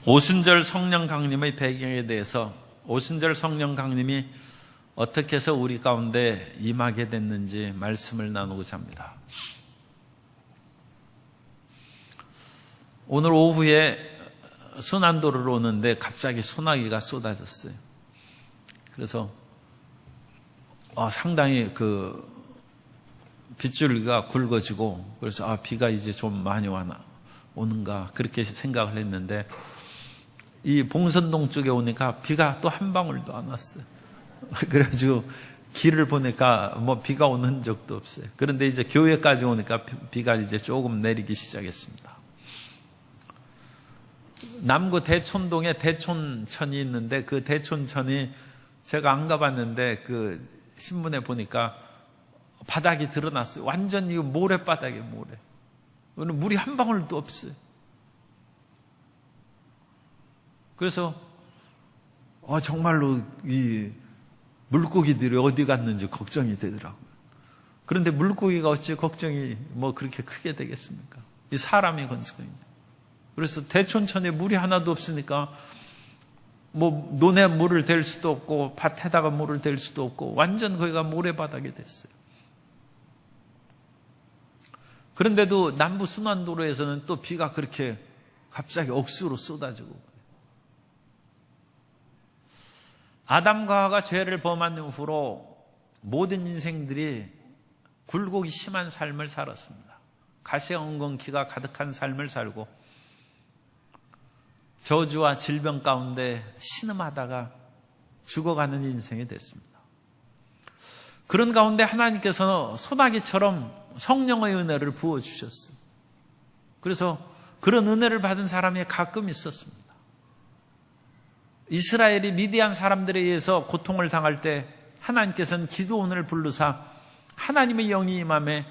오순절 성령 강림의 배경에 대해서, 오순절 성령 강림이 어떻게 해서 우리 가운데 임하게 됐는지 말씀을 나누고자 합니다. 오늘 오후에 순환도를 오는데 갑자기 소나기가 쏟아졌어요. 그래서 상당히 빗줄기가 굵어지고, 그래서 비가 이제 좀 많이 오는가 그렇게 생각을 했는데, 이 봉선동 쪽에 오니까 비가 또 한 방울도 안 왔어요. 그래가지고 길을 보니까 비가 오는 흔적도 없어요. 그런데 이제 교회까지 오니까 비가 이제 조금 내리기 시작했습니다. 남구 대촌동에 대촌천이 있는데, 그 대촌천이 제가 안 가봤는데 그 신문에 보니까 바닥이 드러났어요. 완전히 모래바닥이에요, 모래. 오늘 물이 한 방울도 없어요. 그래서 정말로 이 물고기들이 어디 갔는지 걱정이 되더라고요. 그런데 물고기가 어찌 걱정이 그렇게 크게 되겠습니까? 이 사람이 걱정이죠. 그래서 대촌천에 물이 하나도 없으니까 논에 물을 댈 수도 없고 밭에다가 물을 댈 수도 없고 완전 거기가 모래바닥이 됐어요. 그런데도 남부 순환도로에서는 또 비가 그렇게 갑자기 억수로 쏟아지고, 아담과 하와가 죄를 범한 후로 모든 인생들이 굴곡이 심한 삶을 살았습니다. 가시엉겅퀴가 가득한 삶을 살고 저주와 질병 가운데 신음하다가 죽어가는 인생이 됐습니다. 그런 가운데 하나님께서는 소나기처럼 성령의 은혜를 부어주셨어요. 그래서 그런 은혜를 받은 사람이 가끔 있었습니다. 이스라엘이 미디안 사람들에 의해서 고통을 당할 때 하나님께서는 기드온을 부르사 하나님의 영이 임함에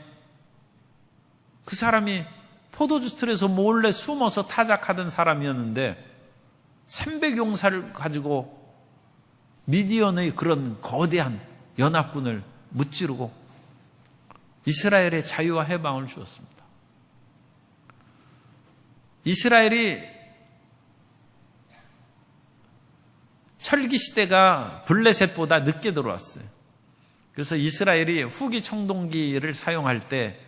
그 사람이 포도주 틀에서 몰래 숨어서 타작하던 사람이었는데 300용사를 가지고 미디안의 그런 거대한 연합군을 무찌르고 이스라엘의 자유와 해방을 주었습니다. 이스라엘이 철기 시대가 블레셋보다 늦게 들어왔어요. 그래서 이스라엘이 후기 청동기를 사용할 때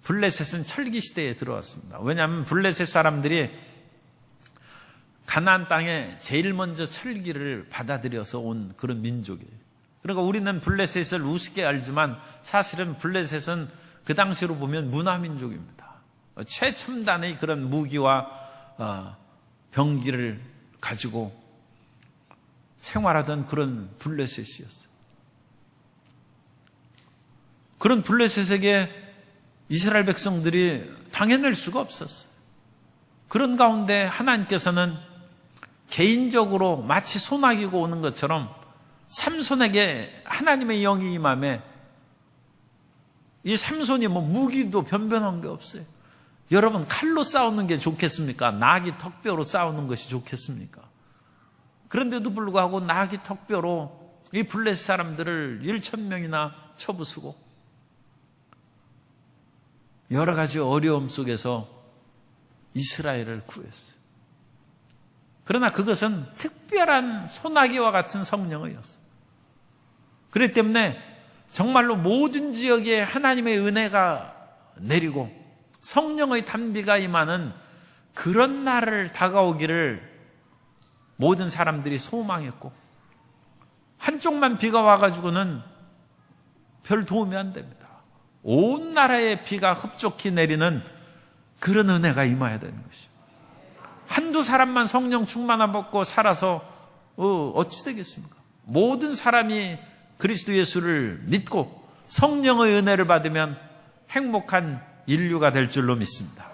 블레셋은 철기 시대에 들어왔습니다. 왜냐하면 블레셋 사람들이 가나안 땅에 제일 먼저 철기를 받아들여서 온 그런 민족이에요. 그러니까 우리는 블레셋을 우습게 알지만 사실은 블레셋은 그 당시로 보면 문화민족입니다. 최첨단의 그런 무기와 병기를 가지고 생활하던 그런 블레셋이었어요. 그런 블레셋에게 이스라엘 백성들이 당해낼 수가 없었어요. 그런 가운데 하나님께서는 개인적으로 마치 소나기가 오는 것처럼 삼손에게 하나님의 영이 임함에, 이 삼손이 무기도 변변한 게 없어요. 여러분, 칼로 싸우는 게 좋겠습니까? 나귀 턱뼈로 싸우는 것이 좋겠습니까? 그런데도 불구하고 나귀 턱뼈로 이 블레셋 사람들을 1,000명이나 쳐부수고 여러 가지 어려움 속에서 이스라엘을 구했어요. 그러나 그것은 특별한 소나기와 같은 성령이었어요. 그렇기 때문에 정말로 모든 지역에 하나님의 은혜가 내리고 성령의 단비가 임하는 그런 날을 다가오기를 모든 사람들이 소망했고, 한쪽만 비가 와가지고는 별 도움이 안 됩니다. 온 나라에 비가 흡족히 내리는 그런 은혜가 임해야 되는 것이죠. 한두 사람만 성령 충만함 받고 살아서 어찌 되겠습니까? 모든 사람이 그리스도 예수를 믿고 성령의 은혜를 받으면 행복한 인류가 될 줄로 믿습니다.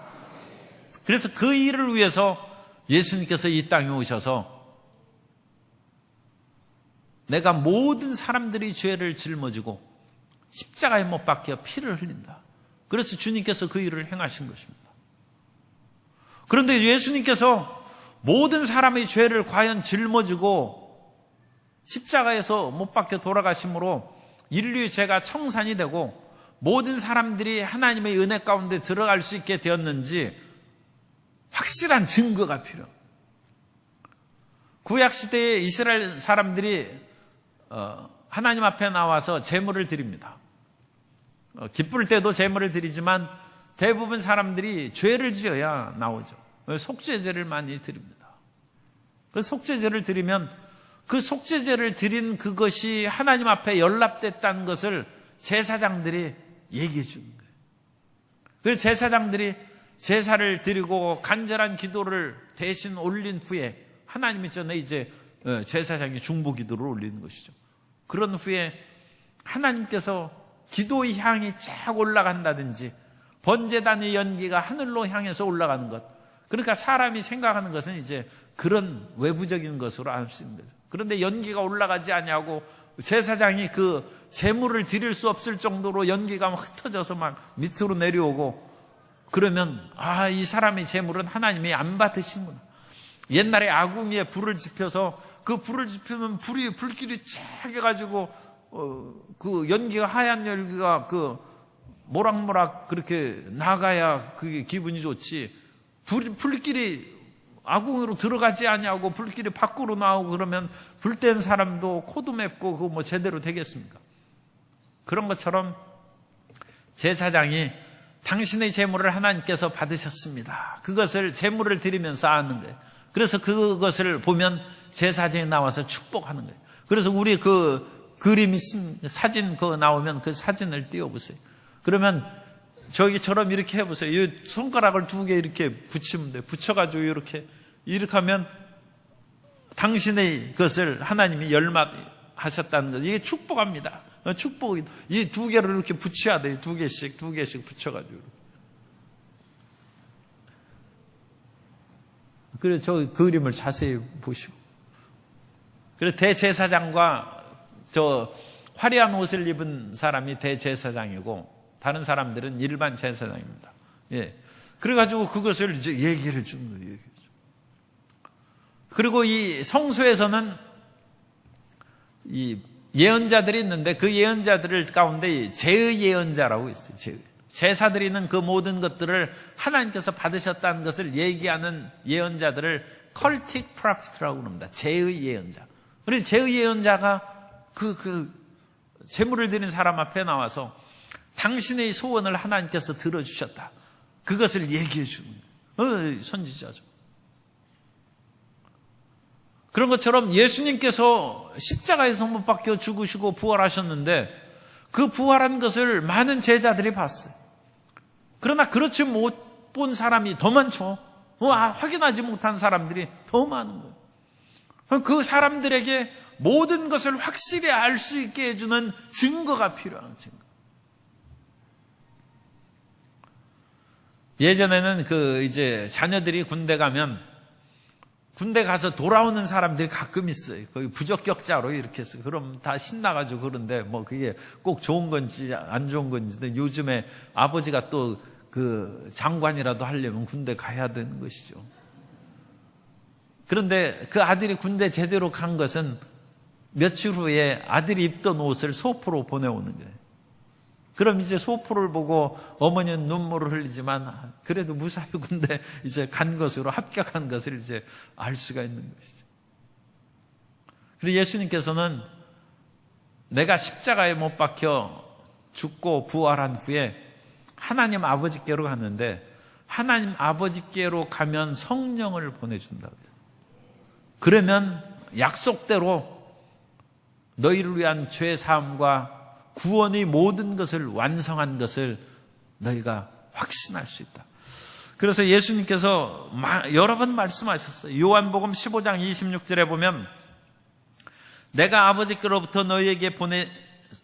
그래서 그 일을 위해서 예수님께서 이 땅에 오셔서 내가 모든 사람들이 죄를 짊어지고 십자가에 못 박혀 피를 흘린다. 그래서 주님께서 그 일을 행하신 것입니다. 그런데 예수님께서 모든 사람의 죄를 과연 짊어지고 십자가에서 못 박혀 돌아가심으로 인류의 죄가 청산이 되고 모든 사람들이 하나님의 은혜 가운데 들어갈 수 있게 되었는지 확실한 증거가 필요합니다. 구약 시대의 이스라엘 사람들이 하나님 앞에 나와서 제물을 드립니다. 기쁠 때도 제물을 드리지만 대부분 사람들이 죄를 지어야 나오죠. 속죄제를 많이 드립니다. 그 속죄제를 드리면 그 속죄제를 드린 그것이 하나님 앞에 연락됐다는 것을 제사장들이 얘기해 주는 거예요. 그래서 제사장들이 제사를 드리고 간절한 기도를 대신 올린 후에 하나님이 전에 이제 제사장이 중보 기도를 올리는 것이죠. 그런 후에 하나님께서 기도의 향이 쫙 올라간다든지 번제단의 연기가 하늘로 향해서 올라가는 것, 그러니까 사람이 생각하는 것은 이제 그런 외부적인 것으로 알 수 있는 거죠. 그런데 연기가 올라가지 아니하고 제사장이 그 제물을 드릴 수 없을 정도로 연기가 막 흩어져서 막 밑으로 내려오고, 그러면 이 사람의 제물은 하나님이 안 받으시는구나. 옛날에 아궁이에 불을 지펴서 그 불을 지피면 불길이 쫙 해가지고 그 연기가, 하얀 연기가 그 모락모락 그렇게 나가야 그게 기분이 좋지. 불길이 아궁이로 들어가지 아니하고 불길이 밖으로 나오고 그러면 불 뗀 사람도 코도 맵고 그거 뭐 제대로 되겠습니까? 그런 것처럼 제사장이 당신의 제물을 하나님께서 받으셨습니다. 그것을 제물을 드리면서 하는 거예요. 그래서 그것을 보면 제사장이 나와서 축복하는 거예요. 그래서 우리 그 그림 있습니다. 사진 그거 나오면 그 사진을 띄워보세요. 그러면 저기처럼 이렇게 해보세요. 이 손가락을 2개 이렇게 붙이면 돼요. 붙여가지고 이렇게 하면 당신의 것을 하나님이 열마하셨다는 것. 이게 축복합니다. 축복. 이 2개를 이렇게 붙여야 돼요. 2개씩 붙여가지고. 그래서 저 그림을 자세히 보시고. 그래서 대제사장과 저 화려한 옷을 입은 사람이 대제사장이고 다른 사람들은 일반 제사장입니다. 예. 그래가지고 그것을 이제 얘기를 주는 거예요. 그리고 이 성소에서는 이 예언자들이 있는데 그 예언자들 가운데 제의 예언자라고 있어요. 제사 드리는 그 모든 것들을 하나님께서 받으셨다는 것을 얘기하는 예언자들을 컬틱 프로핏이라고 합니다. 제의 예언자. 그래서 제의 예언자가 그 제물을 드린 사람 앞에 나와서 당신의 소원을 하나님께서 들어주셨다. 그것을 얘기해 주는 거예요. 선지자죠. 그런 것처럼 예수님께서 십자가에서 못 박혀 죽으시고 부활하셨는데 그 부활한 것을 많은 제자들이 봤어요. 그러나 그렇지 못 본 사람이 더 많죠. 확인하지 못한 사람들이 더 많은 거예요. 그 사람들에게 모든 것을 확실히 알 수 있게 해주는 증거가 필요한 증거. 예전에는 이제 자녀들이 군대 가면 군대 가서 돌아오는 사람들이 가끔 있어요. 거기 부적격자로 이렇게 해서. 그럼 다 신나가지고 그런데 뭐 그게 꼭 좋은 건지 안 좋은 건지. 요즘에 아버지가 또 그 장관이라도 하려면 군대 가야 되는 것이죠. 그런데 그 아들이 군대 제대로 간 것은 며칠 후에 아들이 입던 옷을 소포로 보내오는 거예요. 그럼 이제 소포를 보고 어머니는 눈물을 흘리지만 그래도 무사히 군대 이제 간 것으로 합격한 것을 이제 알 수가 있는 것이죠. 그리고 예수님께서는 내가 십자가에 못 박혀 죽고 부활한 후에 하나님 아버지께로 갔는데 하나님 아버지께로 가면 성령을 보내준다고 해요. 그러면 약속대로 너희를 위한 죄 사함과 구원의 모든 것을 완성한 것을 너희가 확신할 수 있다. 그래서 예수님께서 여러 번 말씀하셨어요. 요한복음 15장 26절에 보면 내가 아버지께로부터 너희에게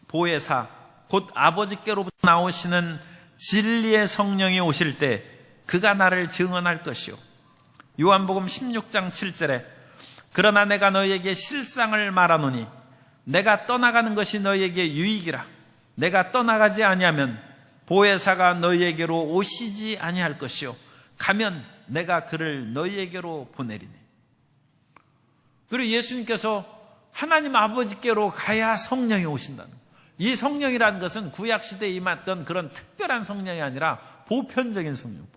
보혜사 곧 아버지께로부터 나오시는 진리의 성령이 오실 때 그가 나를 증언할 것이요. 요한복음 16장 7절에 그러나 내가 너희에게 실상을 말하노니 내가 떠나가는 것이 너희에게 유익이라. 내가 떠나가지 아니하면 보혜사가 너희에게로 오시지 아니할 것이요. 가면 내가 그를 너희에게로 보내리니. 그리고 예수님께서 하나님 아버지께로 가야 성령이 오신다는 거예요. 이 성령이라는 것은 구약시대에 임했던 그런 특별한 성령이 아니라 보편적인 성령,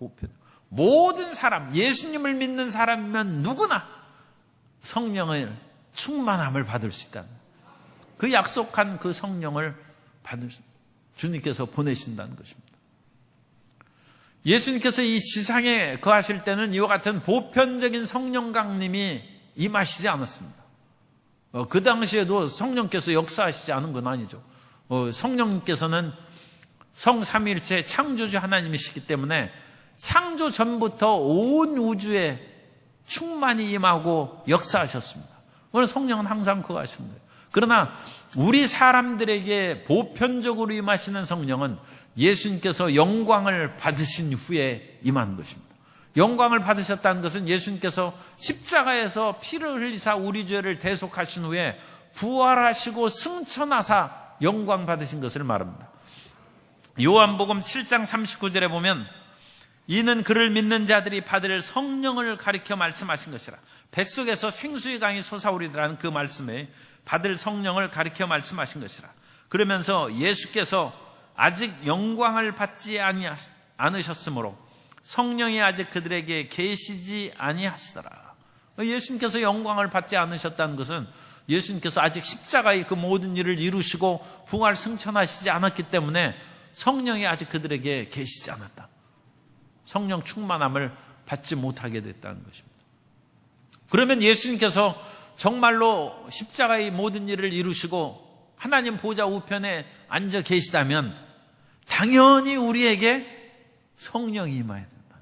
모든 사람, 예수님을 믿는 사람이면 누구나 성령의 충만함을 받을 수 있다는 그 약속한 그 성령을 주님께서 보내신다는 것입니다. 예수님께서 이 지상에 거하실 때는 이와 같은 보편적인 성령 강림이 임하시지 않았습니다. 그 당시에도 성령께서 역사하시지 않은 건 아니죠. 성령께서는 성삼위일체 창조주 하나님이시기 때문에 창조 전부터 온 우주에 충만히 임하고 역사하셨습니다. 오늘 성령은 항상 거하시는 거예요. 그러나 우리 사람들에게 보편적으로 임하시는 성령은 예수님께서 영광을 받으신 후에 임하는 것입니다. 영광을 받으셨다는 것은 예수님께서 십자가에서 피를 흘리사 우리 죄를 대속하신 후에 부활하시고 승천하사 영광 받으신 것을 말합니다. 요한복음 7장 39절에 보면 이는 그를 믿는 자들이 받을 성령을 가리켜 말씀하신 것이라. 뱃속에서 생수의 강이 솟아오리라는 그 말씀에 받을 성령을 가리켜 말씀하신 것이라. 그러면서 예수께서 아직 영광을 받지 않으셨으므로 성령이 아직 그들에게 계시지 아니하시더라. 예수님께서 영광을 받지 않으셨다는 것은 예수님께서 아직 십자가의 그 모든 일을 이루시고 부활 승천하시지 않았기 때문에 성령이 아직 그들에게 계시지 않았다. 성령 충만함을 받지 못하게 됐다는 것입니다. 그러면 예수님께서 정말로 십자가의 모든 일을 이루시고 하나님 보좌 우편에 앉아 계시다면 당연히 우리에게 성령이 임해야 된다.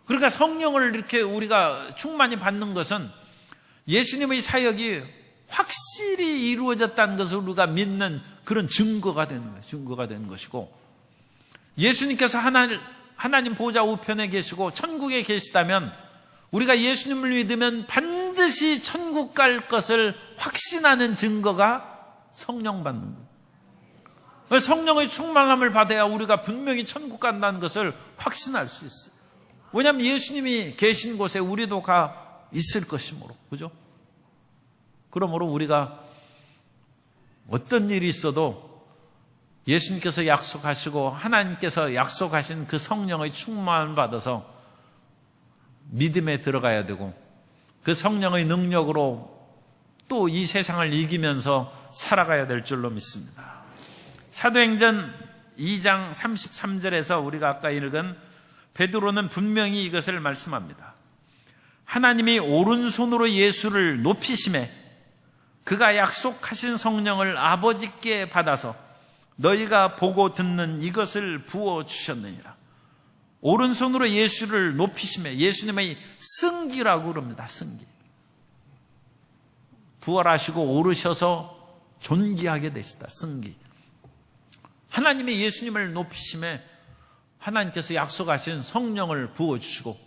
그러니까 성령을 이렇게 우리가 충만히 받는 것은 예수님의 사역이 확실히 이루어졌다는 것을 우리가 믿는 그런 증거가 되는 거예요. 증거가 되는 것이고, 예수님께서 하나님 보좌 우편에 계시고 천국에 계시다면 우리가 예수님을 믿으면 반드시 천국 갈 것을 확신하는 증거가 성령 받는 거예요. 성령의 충만함을 받아야 우리가 분명히 천국 간다는 것을 확신할 수 있어요. 왜냐하면 예수님이 계신 곳에 우리도 가 있을 것이므로. 그죠? 그러므로 우리가 어떤 일이 있어도 예수님께서 약속하시고 하나님께서 약속하신 그 성령의 충만을 받아서 믿음에 들어가야 되고, 그 성령의 능력으로 또 이 세상을 이기면서 살아가야 될 줄로 믿습니다. 사도행전 2장 33절에서 우리가 아까 읽은 베드로는 분명히 이것을 말씀합니다. 하나님이 오른손으로 예수를 높이심에 그가 약속하신 성령을 아버지께 받아서 너희가 보고 듣는 이것을 부어주셨느니라. 오른손으로 예수를 높이심에, 예수님의 승기라고 그럽니다. 승기. 부활하시고 오르셔서 존귀하게 되시다. 승기. 하나님의 예수님을 높이심에 하나님께서 약속하신 성령을 부어주시고,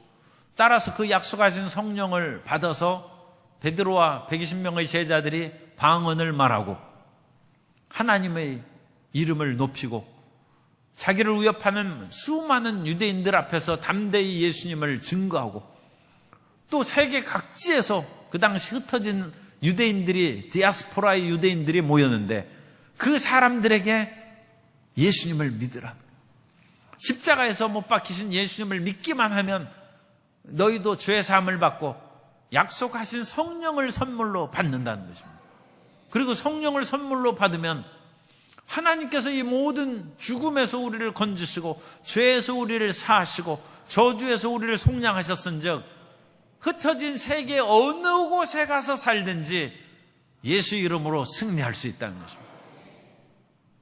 따라서 그 약속하신 성령을 받아서 베드로와 120명의 제자들이 방언을 말하고 하나님의 이름을 높이고 자기를 위협하는 수많은 유대인들 앞에서 담대히 예수님을 증거하고, 또 세계 각지에서 그 당시 흩어진 유대인들이, 디아스포라의 유대인들이 모였는데 그 사람들에게 예수님을 믿으라. 십자가에서 못 박히신 예수님을 믿기만 하면 너희도 죄 사함을 받고 약속하신 성령을 선물로 받는다는 것입니다. 그리고 성령을 선물로 받으면 하나님께서 이 모든 죽음에서 우리를 건지시고 죄에서 우리를 사하시고 저주에서 우리를 속량하셨은즉 흩어진 세계 어느 곳에 가서 살든지 예수 이름으로 승리할 수 있다는 것입니다.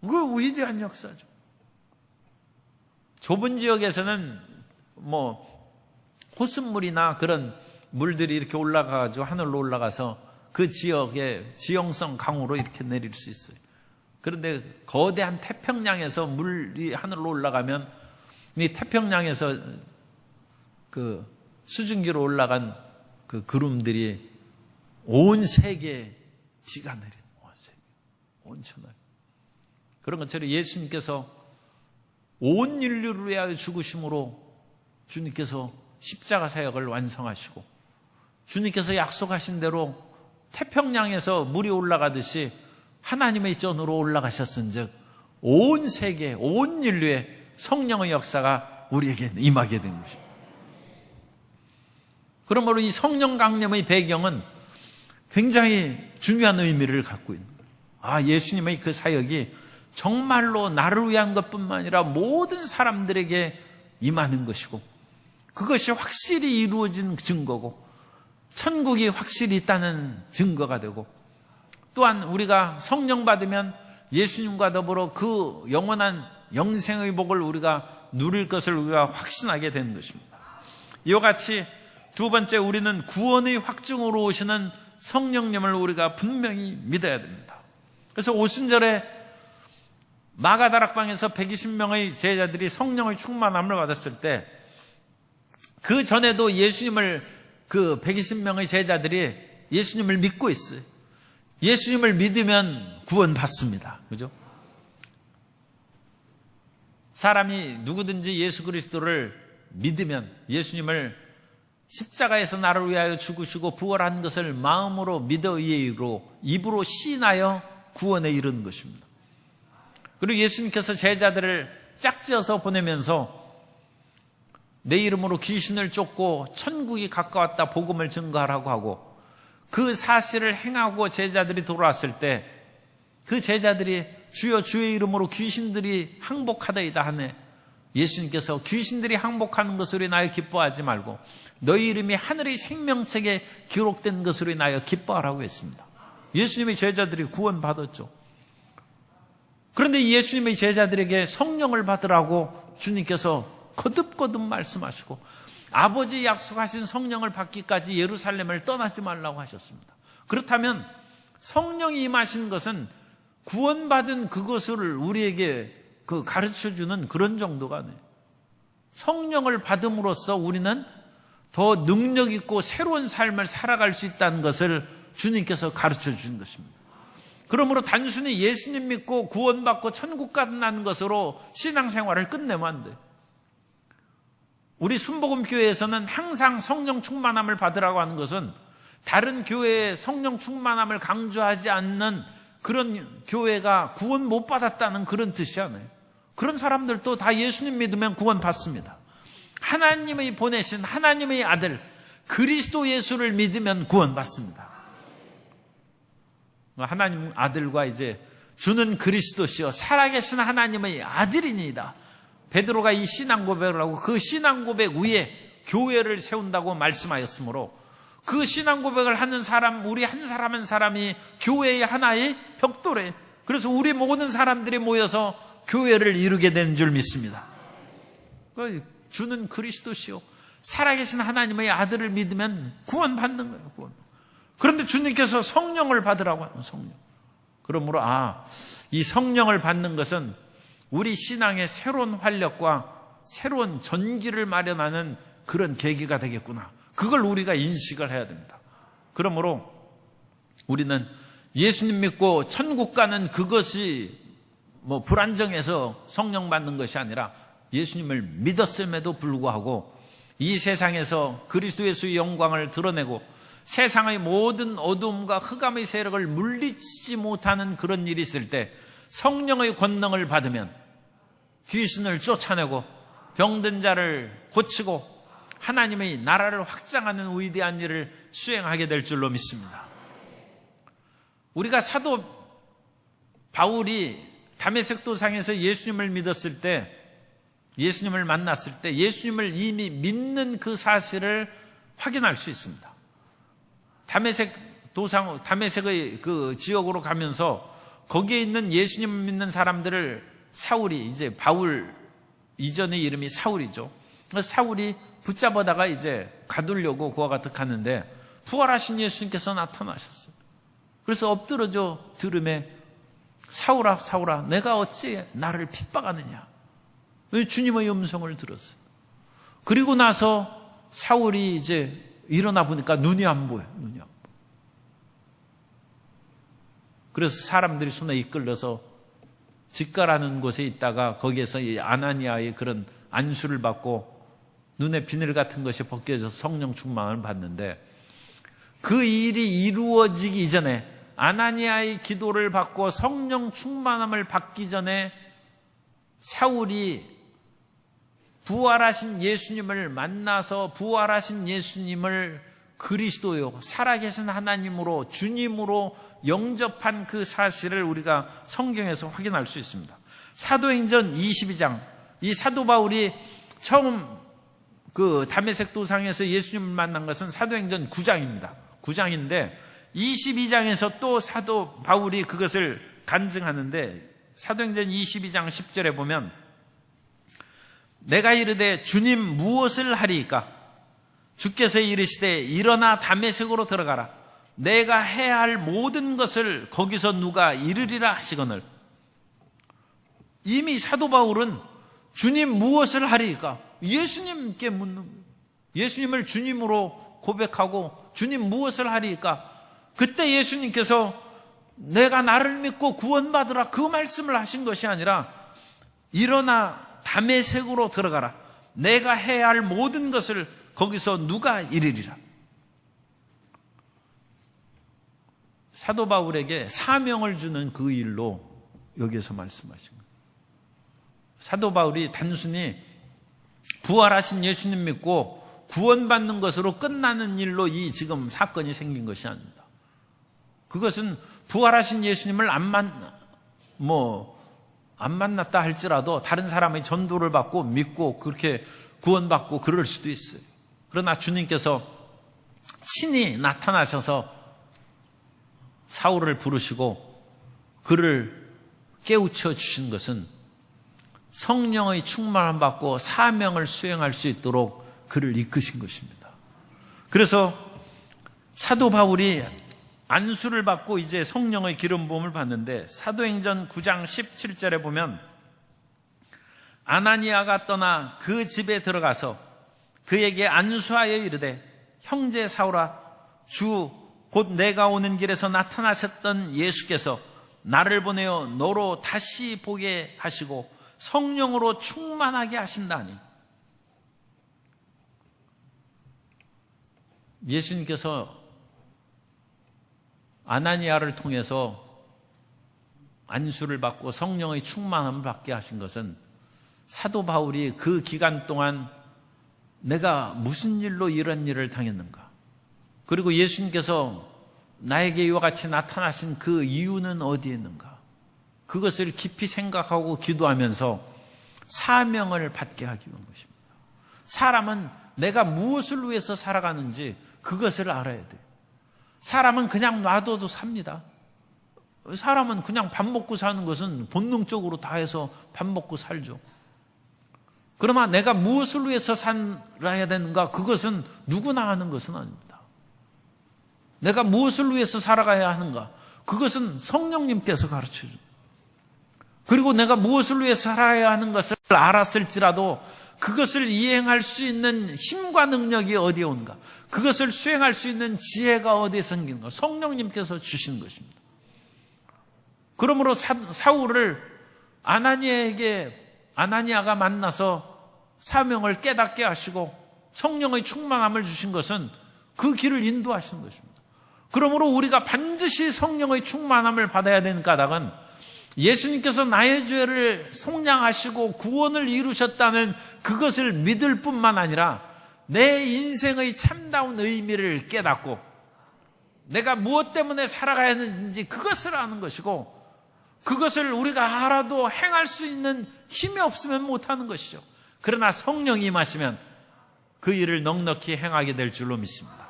그 위대한 역사죠. 좁은 지역에서는 호수물이나 그런 물들이 이렇게 올라가가지고 하늘로 올라가서 그 지역의 지형성 강으로 이렇게 내릴 수 있어요. 그런데 거대한 태평양에서 물이 하늘로 올라가면 이 태평양에서 그 수증기로 올라간 그 구름들이 온 세계에 비가 내리는, 온 세계, 온 천하에. 그런 것처럼 예수님께서 온 인류를 위하여 죽으심으로 주님께서 십자가 사역을 완성하시고, 주님께서 약속하신 대로 태평양에서 물이 올라가듯이 하나님의 전으로 올라가셨은즉 온 세계, 온 인류의 성령의 역사가 우리에게 임하게 된 것입니다. 그러므로 이 성령 강림의 배경은 굉장히 중요한 의미를 갖고 있는 거예요. 아, 예수님의 그 사역이 정말로 나를 위한 것뿐만 아니라 모든 사람들에게 임하는 것이고, 그것이 확실히 이루어진 증거고, 천국이 확실히 있다는 증거가 되고, 또한 우리가 성령 받으면 예수님과 더불어 그 영원한 영생의 복을 우리가 누릴 것을 우리가 확신하게 되는 것입니다. 이와 같이 두 번째, 우리는 구원의 확증으로 오시는 성령님을 우리가 분명히 믿어야 됩니다. 그래서 오순절에 마가다락방에서 120명의 제자들이 성령의 충만함을 받았을 때, 그 전에도 예수님을, 그 120명의 제자들이 예수님을 믿고 있어요. 예수님을 믿으면 구원받습니다. 그죠? 사람이 누구든지 예수 그리스도를 믿으면, 예수님을 십자가에서 나를 위하여 죽으시고 부활한 것을 마음으로 믿어 의로 입으로 시인하여 구원에 이르는 것입니다. 그리고 예수님께서 제자들을 짝지어서 보내면서 내 이름으로 귀신을 쫓고 천국이 가까웠다 복음을 증거하라고 하고, 그 사실을 행하고 제자들이 돌아왔을 때 그 제자들이 주여 주의 이름으로 귀신들이 항복하다이다 하네, 예수님께서 귀신들이 항복하는 것으로 인하여 기뻐하지 말고 너희 이름이 하늘의 생명책에 기록된 것으로 인하여 기뻐하라고 했습니다. 예수님의 제자들이 구원받았죠. 그런데 예수님의 제자들에게 성령을 받으라고 주님께서 거듭거듭 말씀하시고, 아버지 약속하신 성령을 받기까지 예루살렘을 떠나지 말라고 하셨습니다. 그렇다면 성령이 임하신 것은 구원받은 그것을 우리에게 가르쳐주는 그런 정도가 아니에요. 성령을 받음으로써 우리는 더 능력 있고 새로운 삶을 살아갈 수 있다는 것을 주님께서 가르쳐 주신 것입니다. 그러므로 단순히 예수님 믿고 구원받고 천국 가는 것으로 신앙생활을 끝내면 안 돼요. 우리 순복음교회에서는 항상 성령 충만함을 받으라고 하는 것은 다른 교회의 성령 충만함을 강조하지 않는 그런 교회가 구원 못 받았다는 그런 뜻이 아니에요. 그런 사람들도 다 예수님 믿으면 구원 받습니다. 하나님의 보내신 하나님의 아들 그리스도 예수를 믿으면 구원 받습니다. 하나님 아들과 이제 주는 그리스도시요 살아계신 하나님의 아들이니이다. 베드로가 이 신앙 고백을 하고 그 신앙 고백 위에 교회를 세운다고 말씀하였으므로, 그 신앙 고백을 하는 사람, 우리 한 사람 한 사람이 교회의 하나의 벽돌에, 그래서 우리 모든 사람들이 모여서 교회를 이루게 되는 줄 믿습니다. 주는 그리스도시요 살아계신 하나님의 아들을 믿으면 구원받는 거예요. 구원. 그런데 주님께서 성령을 받으라고 하는 성령. 그러므로 이 성령을 받는 것은 우리 신앙의 새로운 활력과 새로운 전기를 마련하는 그런 계기가 되겠구나. 그걸 우리가 인식을 해야 됩니다. 그러므로 우리는 예수님 믿고 천국 가는 그것이 불안정해서 성령 받는 것이 아니라 예수님을 믿었음에도 불구하고 이 세상에서 그리스도 예수의 영광을 드러내고 세상의 모든 어두움과 흑암의 세력을 물리치지 못하는 그런 일이 있을 때 성령의 권능을 받으면 귀신을 쫓아내고 병든 자를 고치고 하나님의 나라를 확장하는 위대한 일을 수행하게 될 줄로 믿습니다. 우리가 사도 바울이 다메섹 도상에서 예수님을 믿었을 때, 예수님을 만났을 때 예수님을 이미 믿는 그 사실을 확인할 수 있습니다. 다메섹의 그 지역으로 가면서 거기에 있는 예수님을 믿는 사람들을 사울이, 이제 바울 이전의 이름이 사울이죠. 그래서 사울이 붙잡아다가 이제 가두려고 그와 같이 가는데 부활하신 예수님께서 나타나셨어요. 그래서 엎드러져 들음에 사울아 사울아 내가 어찌 나를 핍박하느냐. 주님의 음성을 들었어요. 그리고 나서 사울이 이제 일어나 보니까 눈이 안 보여요. 눈이 안 보여. 그래서 사람들이 손에 이끌려서 직가라는 곳에 있다가 거기에서 이 아나니아의 그런 안수를 받고 눈에 비늘 같은 것이 벗겨져서 성령 충만을 받는데, 그 일이 이루어지기 이전에 아나니아의 기도를 받고 성령 충만함을 받기 전에 사울이 부활하신 예수님을 만나서 부활하신 예수님을 그리스도요, 살아계신 하나님으로, 주님으로 영접한 그 사실을 우리가 성경에서 확인할 수 있습니다. 사도행전 22장, 이 사도 바울이 처음 그 다메섹 도상에서 예수님을 만난 것은 사도행전 9장입니다. 9장인데 22장에서 또 사도 바울이 그것을 간증하는데, 사도행전 22장 10절에 보면, 내가 이르되 주님 무엇을 하리이까? 주께서 이르시되 일어나 다메섹으로 들어가라. 내가 해야 할 모든 것을 거기서 누가 이르리라 하시거늘. 이미 사도 바울은 주님 무엇을 하리이까? 예수님께 묻는 거예요. 예수님을 주님으로 고백하고 주님 무엇을 하리이까? 그때 예수님께서 내가 나를 믿고 구원받으라, 그 말씀을 하신 것이 아니라 일어나 다메섹으로 들어가라. 내가 해야 할 모든 것을 거기서 누가 이르리라. 사도 바울에게 사명을 주는 그 일로 여기에서 말씀하신 거예요. 사도 바울이 단순히 부활하신 예수님 믿고 구원받는 것으로 끝나는 일로 이 지금 사건이 생긴 것이 아닙니다. 그것은 부활하신 예수님을 안 만났다 할지라도 다른 사람의 전도를 받고 믿고 그렇게 구원받고 그럴 수도 있어요. 그러나 주님께서 친히 나타나셔서 사울을 부르시고 그를 깨우쳐 주신 것은 성령의 충만함 받고 사명을 수행할 수 있도록 그를 이끄신 것입니다. 그래서 사도 바울이 안수를 받고 이제 성령의 기름 부음을 받는데, 사도행전 9장 17절에 보면 아나니아가 떠나 그 집에 들어가서 그에게 안수하여 이르되, 형제 사울아, 주 곧 내가 오는 길에서 나타나셨던 예수께서 나를 보내어 너로 다시 보게 하시고 성령으로 충만하게 하신다니. 예수님께서 아나니아를 통해서 안수를 받고 성령의 충만함을 받게 하신 것은 사도 바울이 그 기간 동안 내가 무슨 일로 이런 일을 당했는가, 그리고 예수님께서 나에게 이와 같이 나타나신 그 이유는 어디에 있는가, 그것을 깊이 생각하고 기도하면서 사명을 받게 하기 위한 것입니다. 사람은 내가 무엇을 위해서 살아가는지 그것을 알아야 돼요. 사람은 그냥 놔둬도 삽니다. 사람은 그냥 밥 먹고 사는 것은 본능적으로 다 해서 밥 먹고 살죠. 그러나 내가 무엇을 위해서 살아야 되는가, 그것은 누구나 아는 것은 아닙니다. 내가 무엇을 위해서 살아가야 하는가, 그것은 성령님께서 가르쳐줍니다. 그리고 내가 무엇을 위해서 살아야 하는 것을 알았을지라도 그것을 이행할 수 있는 힘과 능력이 어디에 온가, 그것을 수행할 수 있는 지혜가 어디에 생기는가, 성령님께서 주신 것입니다. 그러므로 사울을 아나니아가 만나서 사명을 깨닫게 하시고 성령의 충만함을 주신 것은 그 길을 인도하신 것입니다. 그러므로 우리가 반드시 성령의 충만함을 받아야 되는 까닭은 예수님께서 나의 죄를 속량하시고 구원을 이루셨다는 그것을 믿을 뿐만 아니라 내 인생의 참다운 의미를 깨닫고 내가 무엇 때문에 살아가야 하는지 그것을 아는 것이고, 그것을 우리가 알아도 행할 수 있는 힘이 없으면 못하는 것이죠. 그러나 성령이 임하시면 그 일을 넉넉히 행하게 될 줄로 믿습니다.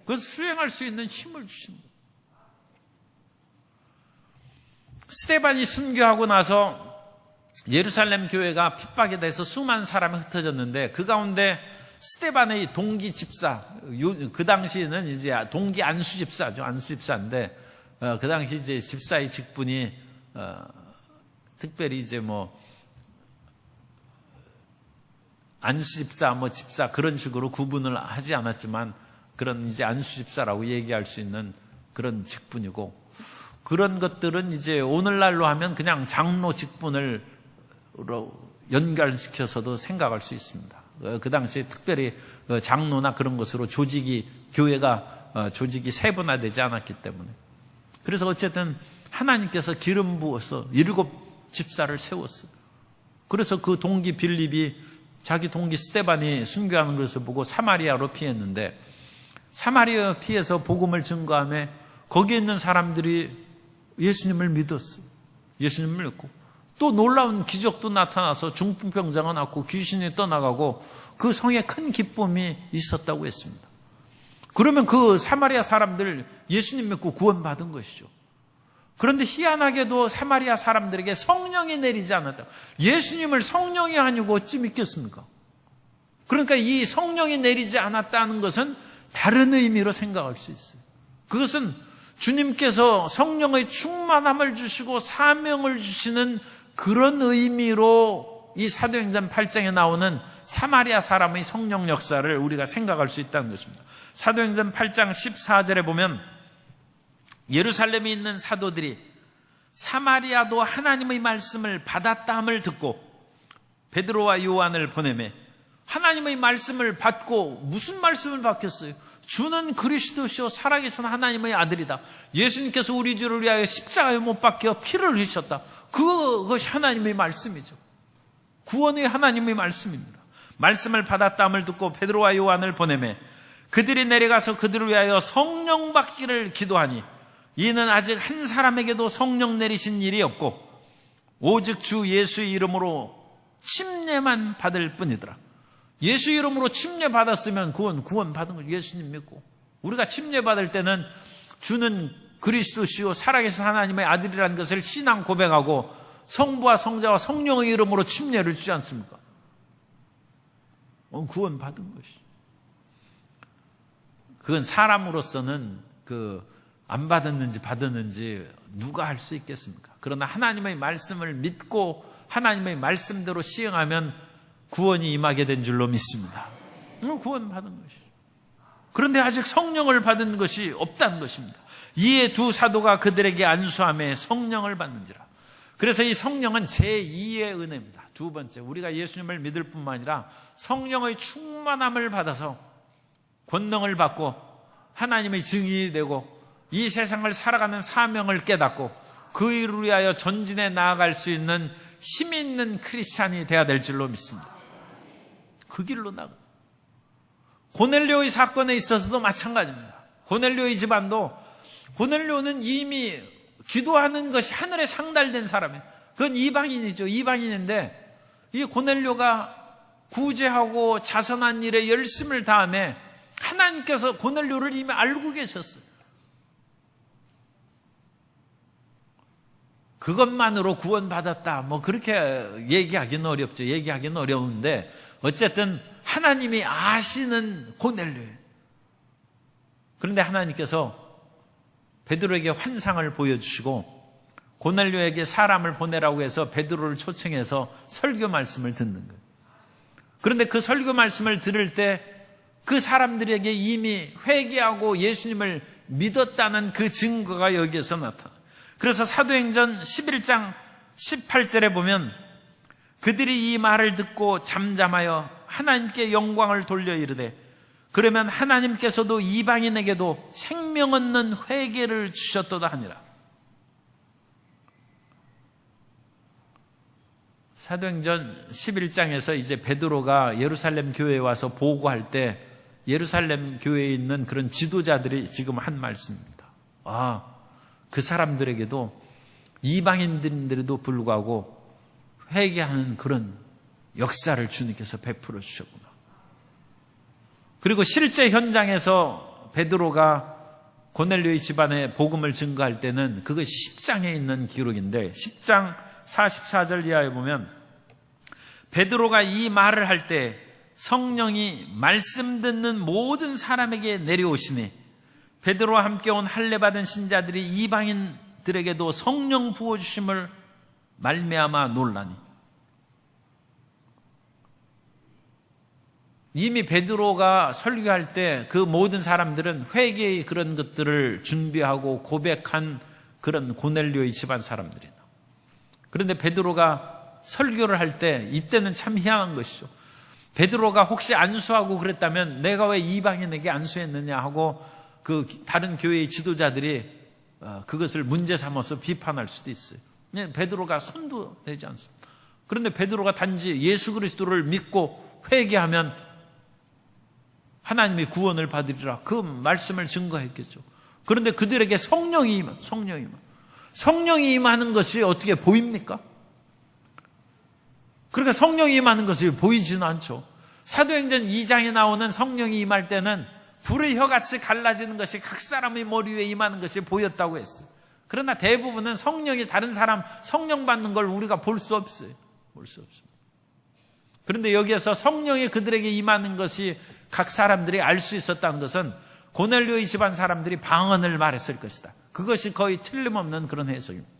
그것을 수행할 수 있는 힘을 주십니다. 스데반이 순교하고 나서 예루살렘 교회가 핍박에 대해서 수많은 사람이 흩어졌는데, 그 가운데 스데반의 동기 집사, 그 당시에는 이제 동기 안수 집사죠. 안수 집사인데, 그 당시 이제 집사의 직분이, 특별히 이제 안수 집사, 집사 그런 식으로 구분을 하지 않았지만, 그런 이제 안수 집사라고 얘기할 수 있는 그런 직분이고, 그런 것들은 이제 오늘날로 하면 그냥 장로 직분을 연결시켜서도 생각할 수 있습니다. 그 당시에 특별히 장로나 그런 것으로 교회가 조직이 세분화되지 않았기 때문에. 그래서 어쨌든 하나님께서 기름 부어서 7 집사를 세웠어요. 그래서 그 동기 빌립이 자기 동기 스데반이 순교하는 것을 보고 사마리아로 피했는데, 사마리아 피에서 복음을 증거하며 거기에 있는 사람들이 예수님을 믿었어요. 예수님을 믿고 또 놀라운 기적도 나타나서 중풍병자가 낫고 귀신이 떠나가고 그 성에 큰 기쁨이 있었다고 했습니다. 그러면 그 사마리아 사람들 예수님 믿고 구원받은 것이죠. 그런데 희한하게도 사마리아 사람들에게 성령이 내리지 않았다. 예수님을 성령이 아니고 어찌 믿겠습니까? 그러니까 이 성령이 내리지 않았다는 것은 다른 의미로 생각할 수 있어요. 그것은 주님께서 성령의 충만함을 주시고 사명을 주시는 그런 의미로 이 사도행전 8장에 나오는 사마리아 사람의 성령 역사를 우리가 생각할 수 있다는 것입니다. 사도행전 8장 14절에 보면 예루살렘에 있는 사도들이 사마리아도 하나님의 말씀을 받았다함을 듣고 베드로와 요한을 보내매 하나님의 말씀을 받고 무슨 말씀을 받겠어요? 주는 그리스도시요 살아계신 하나님의 아들이다. 예수님께서 우리 죄를 위하여 십자가에 못 박혀 피를 흘리셨다. 그것이 하나님의 말씀이죠. 구원의 하나님의 말씀입니다. 말씀을 받았다함을 듣고 베드로와 요한을 보내매 그들이 내려가서 그들을 위하여 성령 받기를 기도하니 이는 아직 한 사람에게도 성령 내리신 일이 없고 오직 주 예수의 이름으로 침례만 받을 뿐이더라. 예수 이름으로 침례 받았으면 그건 구원 받은 거죠. 예수님 믿고 우리가 침례 받을 때는 주는 그리스도시요 살아계신 하나님의 아들이라는 것을 신앙 고백하고 성부와 성자와 성령의 이름으로 침례를 주지 않습니까? 구원 받은 것이죠. 그건 사람으로서는 안 받았는지 받았는지 누가 할 수 있겠습니까? 그러나 하나님의 말씀을 믿고 하나님의 말씀대로 시행하면 구원이 임하게 된 줄로 믿습니다. 구원 받은 것이죠. 그런데 아직 성령을 받은 것이 없다는 것입니다. 이에 두 사도가 그들에게 안수하며 성령을 받는지라. 그래서 이 성령은 제2의 은혜입니다. 두 번째, 우리가 예수님을 믿을 뿐만 아니라 성령의 충만함을 받아서 권능을 받고 하나님의 증인이 되고 이 세상을 살아가는 사명을 깨닫고 그 일을 위하여 전진해 나아갈 수 있는 힘이 있는 크리스찬이 되어야 될 줄로 믿습니다. 그 길로 나가. 고넬료의 사건에 있어서도 마찬가지입니다. 고넬료의 집안도 고넬료는 이미 기도하는 것이 하늘에 상달된 사람이에요. 그건 이방인이죠. 이방인인데 이 고넬료가 구제하고 자선한 일에 열심을 다하며 하나님께서 고넬료를 이미 알고 계셨어요. 그것만으로 구원받았다. 그렇게 얘기하기는 어렵죠. 얘기하기는 어려운데 어쨌든 하나님이 아시는 고넬료예요. 그런데 하나님께서 베드로에게 환상을 보여주시고 고넬료에게 사람을 보내라고 해서 베드로를 초청해서 설교 말씀을 듣는 거예요. 그런데 그 설교 말씀을 들을 때 그 사람들에게 이미 회개하고 예수님을 믿었다는 그 증거가 여기에서 나타나요. 그래서 사도행전 11장 18절에 보면 그들이 이 말을 듣고 잠잠하여 하나님께 영광을 돌려 이르되 그러면 하나님께서도 이방인에게도 생명 얻는 회개를 주셨도다 하니라. 사도행전 11장에서 이제 베드로가 예루살렘 교회에 와서 보고할 때 예루살렘 교회에 있는 그런 지도자들이 지금 한 말씀입니다. 그 사람들에게도 이방인들인데도 불구하고 회개하는 그런 역사를 주님께서 베풀어 주셨구나. 그리고 실제 현장에서 베드로가 고넬료의 집안에 복음을 증거할 때는 그것이 10장에 있는 기록인데 10장 44절 이하에 보면 베드로가 이 말을 할 때 성령이 말씀 듣는 모든 사람에게 내려오시니 베드로와 함께 온 할례 받은 신자들이 이방인들에게도 성령 부어주심을 말미암아 놀라니. 이미 베드로가 설교할 때 그 모든 사람들은 회개의 그런 것들을 준비하고 고백한 그런 고넬료의 집안 사람들이다. 그런데 베드로가 설교를 할 때 이때는 참 희한한 것이죠. 베드로가 혹시 안수하고 그랬다면 내가 왜 이방인에게 안수했느냐 하고 그 다른 교회의 지도자들이 그것을 문제 삼아서 비판할 수도 있어요. 베드로가 손도 내지 않습니다. 그런데 베드로가 단지 예수 그리스도를 믿고 회개하면 하나님의 구원을 받으리라. 그 말씀을 증거했겠죠. 그런데 그들에게 성령이 임하는 것이 어떻게 보입니까? 그러니까 성령이 임하는 것이 보이지는 않죠. 사도행전 2장에 나오는 성령이 임할 때는 불의 혀같이 갈라지는 것이 각 사람의 머리 위에 임하는 것이 보였다고 했어요. 그러나 대부분은 성령이 다른 사람 성령 받는 걸 우리가 볼 수 없어요. 볼 수 없습니다. 그런데 여기에서 성령이 그들에게 임하는 것이 각 사람들이 알 수 있었다는 것은 고넬료의 집안 사람들이 방언을 말했을 것이다. 그것이 거의 틀림없는 그런 해석입니다.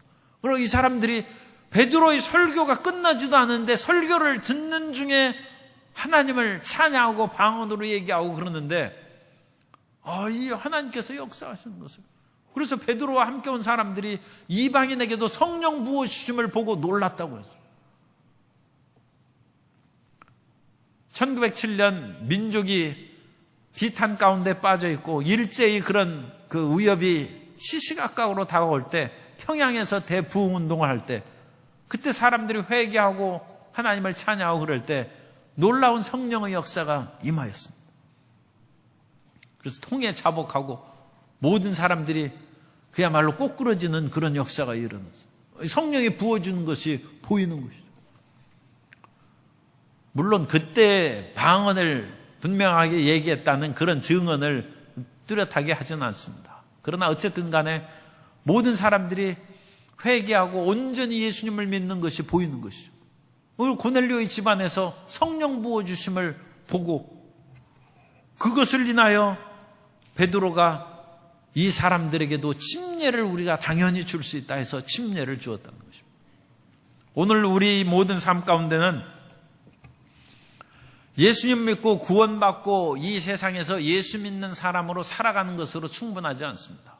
그리고 이 사람들이 베드로의 설교가 끝나지도 않은데 설교를 듣는 중에 하나님을 찬양하고 방언으로 얘기하고 그러는데 이 하나님께서 역사하시는 것을. 그래서 베드로와 함께 온 사람들이 이방인에게도 성령 부어주심을 보고 놀랐다고 했어요. 1907년 민족이 비탄 가운데 빠져 있고 일제히 그런 그 위협이 시시각각으로 다가올 때 평양에서 대부흥운동을 할 때 그때 사람들이 회개하고 하나님을 찬양하고 그럴 때 놀라운 성령의 역사가 임하였습니다. 그래서 통에 자복하고 모든 사람들이 그야말로 꼬꾸러지는 그런 역사가 일어났어요. 성령이 부어주는 것이 보이는 것이죠. 물론 그때 방언을 분명하게 얘기했다는 그런 증언을 뚜렷하게 하지는 않습니다. 그러나 어쨌든 간에 모든 사람들이 회개하고 온전히 예수님을 믿는 것이 보이는 것이죠. 오늘 고넬료의 집안에서 성령 부어주심을 보고 그것을 인하여 베드로가 이 사람들에게도 침례를 우리가 당연히 줄 수 있다 해서 침례를 주었다는 것입니다. 오늘 우리 모든 삶 가운데는 예수님 믿고 구원받고 이 세상에서 예수 믿는 사람으로 살아가는 것으로 충분하지 않습니다.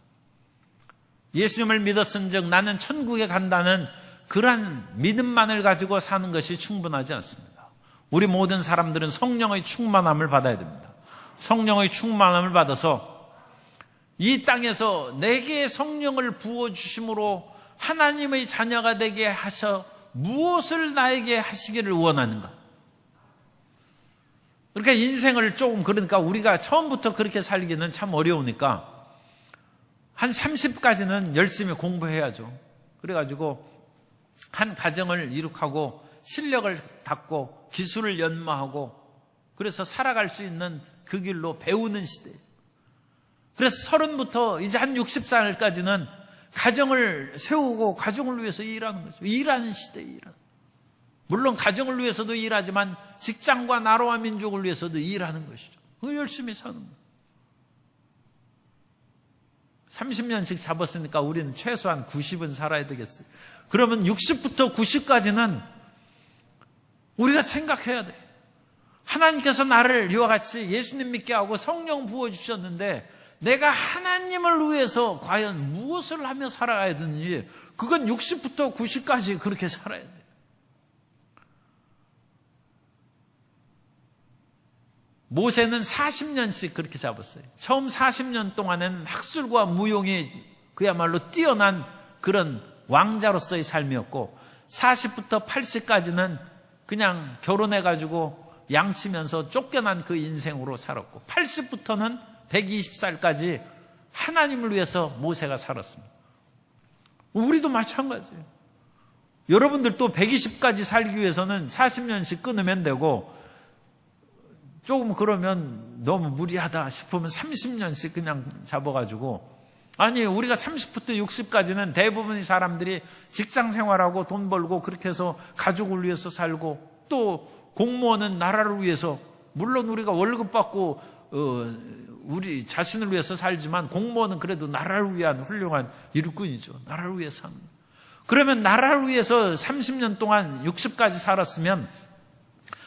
예수님을 믿었은즉 나는 천국에 간다는 그러한 믿음만을 가지고 사는 것이 충분하지 않습니다. 우리 모든 사람들은 성령의 충만함을 받아야 됩니다. 성령의 충만함을 받아서 이 땅에서 내게 성령을 부어주심으로 하나님의 자녀가 되게 하셔 무엇을 나에게 하시기를 원하는가? 그러니까 인생을 그러니까 우리가 처음부터 그렇게 살기는 참 어려우니까 한 30까지는 열심히 공부해야죠. 그래가지고 한 가정을 이룩하고 실력을 닦고 기술을 연마하고 그래서 살아갈 수 있는 그 길로 배우는 시대예요. 그래서 30부터 이제 한 60살까지는 가정을 세우고 가정을 위해서 일하는 거죠. 일하는 시대예요. 물론 가정을 위해서도 일하지만 직장과 나라와 민족을 위해서도 일하는 것이죠. 그 열심히 사는 거예요. 30년씩 잡았으니까 우리는 최소한 90은 살아야 되겠어요. 그러면 60부터 90까지는 우리가 생각해야 돼. 하나님께서 나를 이와 같이 예수님 믿게 하고 성령 부어주셨는데 내가 하나님을 위해서 과연 무엇을 하며 살아가야 되는지 그건 60부터 90까지 그렇게 살아야 돼. 모세는 40년씩 그렇게 잡았어요. 처음 40년 동안은 학술과 무용이 그야말로 뛰어난 그런 왕자로서의 삶이었고 40부터 80까지는 그냥 결혼해가지고 양치면서 쫓겨난 그 인생으로 살았고 80부터는 120살까지 하나님을 위해서 모세가 살았습니다. 우리도 마찬가지예요. 여러분들도 120까지 살기 위해서는 40년씩 끊으면 되고 조금 그러면 너무 무리하다 싶으면 30년씩 그냥 잡아가지고 아니 우리가 30부터 60까지는 대부분의 사람들이 직장 생활하고 돈 벌고 그렇게 해서 가족을 위해서 살고 또 공무원은 나라를 위해서 물론 우리가 월급 받고 우리 자신을 위해서 살지만 공무원은 그래도 나라를 위한 훌륭한 일꾼이죠. 나라를 위해서 사는 거예요. 그러면 나라를 위해서 30년 동안 60까지 살았으면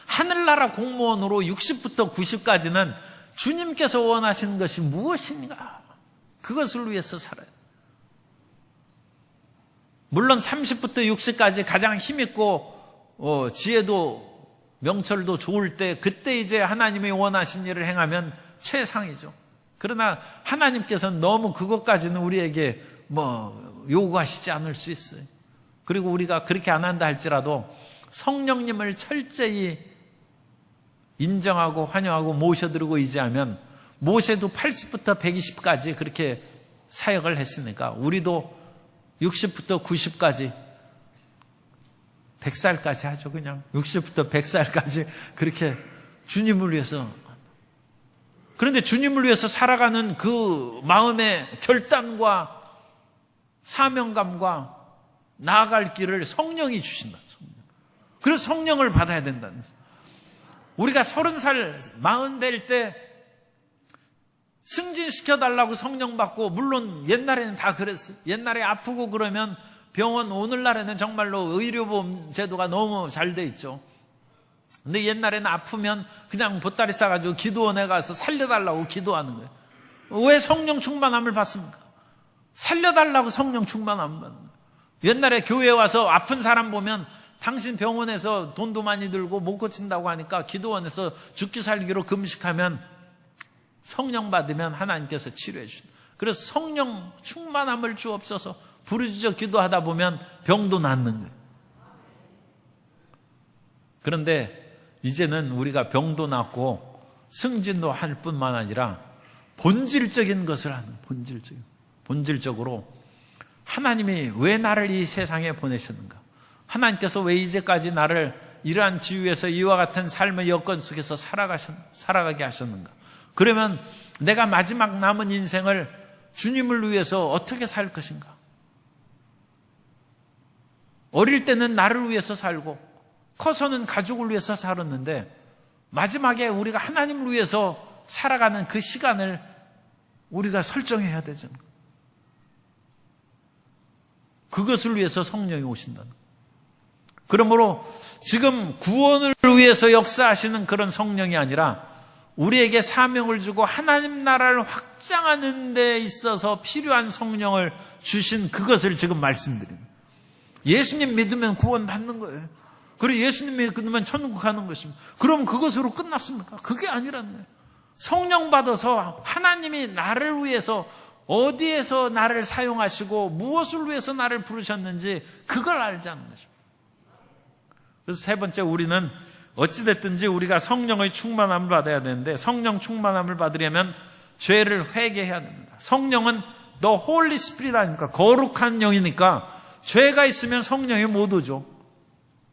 하늘나라 공무원으로 60부터 90까지는 주님께서 원하시는 것이 무엇인가? 그것을 위해서 살아요. 물론 30부터 60까지 가장 힘있고 지혜도 명철도 좋을 때 그때 이제 하나님이 원하신 일을 행하면 최상이죠. 그러나 하나님께서는 너무 그것까지는 우리에게 요구하시지 않을 수 있어요. 그리고 우리가 그렇게 안 한다 할지라도 성령님을 철저히 인정하고 환영하고 모셔드리고 의지하면 모세도 80부터 120까지 그렇게 사역을 했으니까 우리도 60부터 90까지 100살까지 하죠. 그냥 60부터 100살까지 그렇게 주님을 위해서. 그런데 주님을 위해서 살아가는 그 마음의 결단과 사명감과 나아갈 길을 성령이 주신다. 그래서 성령을 받아야 된다는 거예요. 우리가 30살, 40 될 때 승진시켜달라고 성령 받고, 물론 옛날에는 다 그랬어요. 옛날에 아프고 그러면 병원, 오늘날에는 정말로 의료보험 제도가 너무 잘 돼 있죠. 근데 옛날에는 아프면 그냥 보따리 싸가지고 기도원에 가서 살려달라고 기도하는 거예요. 왜 성령 충만함을 받습니까? 살려달라고 성령 충만함을 받는 거예요. 옛날에 교회에 와서 아픈 사람 보면 당신 병원에서 돈도 많이 들고 못 고친다고 하니까 기도원에서 죽기 살기로 금식하면 성령 받으면 하나님께서 치료해 주신다. 그래서 성령 충만함을 주옵소서 부르짖어 기도하다 보면 병도 낫는 거예요. 그런데 이제는 우리가 병도 낫고 승진도 할 뿐만 아니라 본질적인 것을 하는, 본질적으로 하나님이 왜 나를 이 세상에 보내셨는가? 하나님께서 왜 이제까지 나를 이러한 지위에서 이와 같은 삶의 여건 속에서 살아가게 하셨는가? 그러면 내가 마지막 남은 인생을 주님을 위해서 어떻게 살 것인가? 어릴 때는 나를 위해서 살고 커서는 가족을 위해서 살았는데 마지막에 우리가 하나님을 위해서 살아가는 그 시간을 우리가 설정해야 되잖아요. 그것을 위해서 성령이 오신다는 거예요. 그러므로 지금 구원을 위해서 역사하시는 그런 성령이 아니라 우리에게 사명을 주고 하나님 나라를 확장하는 데 있어서 필요한 성령을 주신 그것을 지금 말씀드립니다. 예수님 믿으면 구원 받는 거예요. 그리고 예수님 믿으면 천국 가는 것입니다. 그럼 그것으로 끝났습니까? 그게 아니라는 거예요. 성령 받아서 하나님이 나를 위해서 어디에서 나를 사용하시고 무엇을 위해서 나를 부르셨는지 그걸 알자는 것입니다. 그래서 세 번째, 우리는 어찌됐든지 우리가 성령의 충만함을 받아야 되는데 성령 충만함을 받으려면 죄를 회개해야 됩니다. 성령은 The Holy Spirit 아닙니까? 거룩한 영이니까 죄가 있으면 성령이 못 오죠.